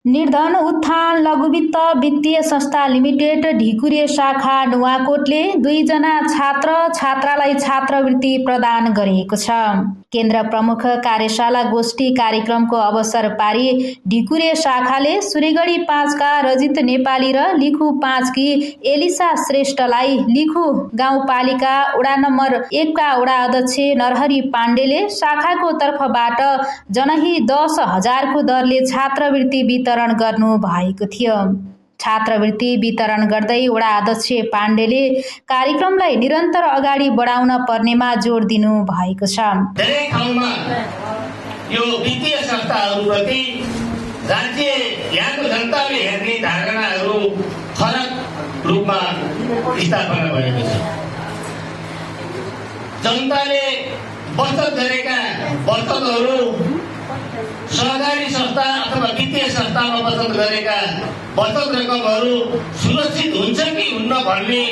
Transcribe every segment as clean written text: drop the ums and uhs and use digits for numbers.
निर्धन उत्थान लघुवित्त वित्तीय संस्था लिमिटेड ढिकुरे शाखा नुवाकोटले 2 जना छात्र छात्रालाई छात्रवृत्ति प्रदान गरेको छ। केन्द्र प्रमुख कार्यशाला गोष्ठी कार्यक्रमको अवसर पारी ढिकुरे शाखाले सुरेगढी 5 का रजित नेपाली र लिखु 5 की एलिसा श्रेष्ठलाई, लिखु गाउँपालिका वडा नम्बर 1 का वडा अध्यक्ष नरहरी पाण्डेले शाखाको तर्फबाट जनही 10,000 को दरले छात्रवृत्ति वितरण गर्नु भएको थियो। छात्रवृत्ति वितरण गर्दै वडा अध्यक्ष पाण्डेले कार्यक्रमलाई निरन्तर अगाडि बढाउन पर्नेमा जोड दिनु भएको छ। धेरै ठाउँमा यो वित्तीय संस्थाहरूप्रति राज्य यहाँको जनताले हेर्ने धारणाहरू फरक रूपमा स्थापना भएको छ। जनताले बचत गरेका बचतहरू सहकारी संस्था अथवा वित्तीय संस्थामा बचत गरेका बचत रकमहरू सुरक्षित हुन्छ कि हुन्न भन्ने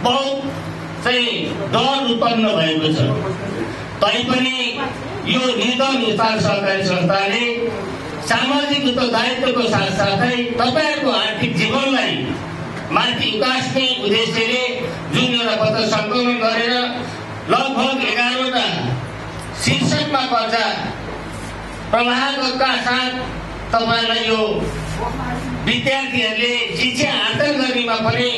बहुत चाहिँ डर उत्पन्न भएको छ। तैपनि यो निर्धन उत्थान सहकारी संस्थाले सामाजिक उत्तरदायित्वको साथसाथै तपाईहरुको आर्थिक जीवनलाई माथि उकास्ने उद्देश्यले जुन एउटा बचत सङ्कलन गरेर लगभग 11वटा शीर्षकमा कर्जा प्रवाहका साथ तपाईलाई यो विद्यार्थीहरूले शिक्षा हासिल गर्नेमा पनि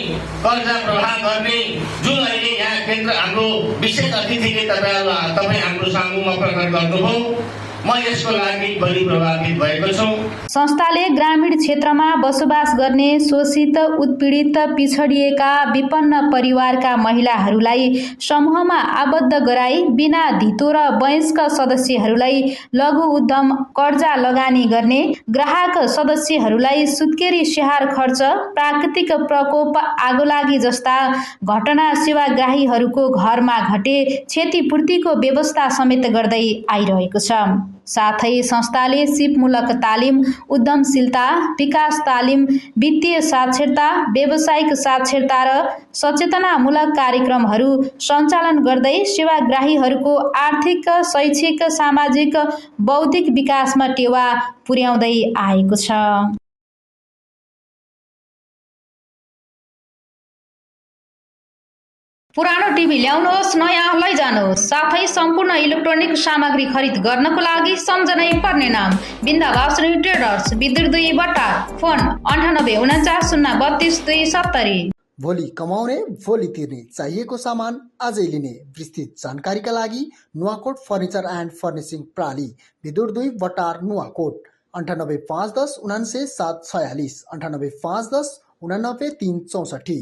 कर्जा प्रवाह गर्ने जुन अहिले यहाँ केन्द्र हाम्रो विशेष अतिथिले तपाई हाम्रो सामुमा प्रकट गर्नुभयो, म यसको लागि बढी प्रभावित भएको छु। संस्थाले ग्रामीण क्षेत्रमा बसोबास गर्ने शोषित, उत्पीडित, पिछडिएका, विपन्न परिवारका महिलाहरूलाई समूहमा आबद्ध गराई बिना धितो र वयस्क सदस्यहरूलाई लघु उद्यम, कर्जा लगानी गर्ने, ग्राहक सदस्यहरूलाई सुत्केरी स्याहार खर्च, प्राकृतिक प्रकोप, आगोलागी जस्ता घटना सेवाग्राहीहरूको घरमा घटे क्षतिपूर्तिको व्यवस्था समेत गर्दै आइरहेको छ। साथै संस्थाले सिपमूलक तालिम, उद्यमशीलता, विकास तालिम, वित्तीय साक्षरता, व्यावसायिक साक्षरता र सचेतनामूलक कार्यक्रमहरू सञ्चालन गर्दै सेवाग्राहीहरूको आर्थिक, शैक्षिक, सामाजिक, बौद्धिक विकासमा टेवा पुर्याउँदै आएको छ। पुरानो टिभी ल्याउनुहोस्, नयाँ लैजानुहोस्, साथै सम्पूर्ण इलेक्ट्रोनिक सामग्री खरिद गर्नको लागि सम्झनै पर्ने नाम बिन्दावासिनी ट्रेडर्स, विद्युत 2 बट्टा, फोन 98 49 032 270। भोलि कमाउने, भोलि तिर्ने, चाहिएको सामान आजै लिने। विस्तृत जानकारीका लागि नुवाकोट फर्निचर एन्ड फर्निसिङ प्रणाली, विद्युत 2 बट्टा, नुवाकोट 98 510 79 746, 98 510 89 364।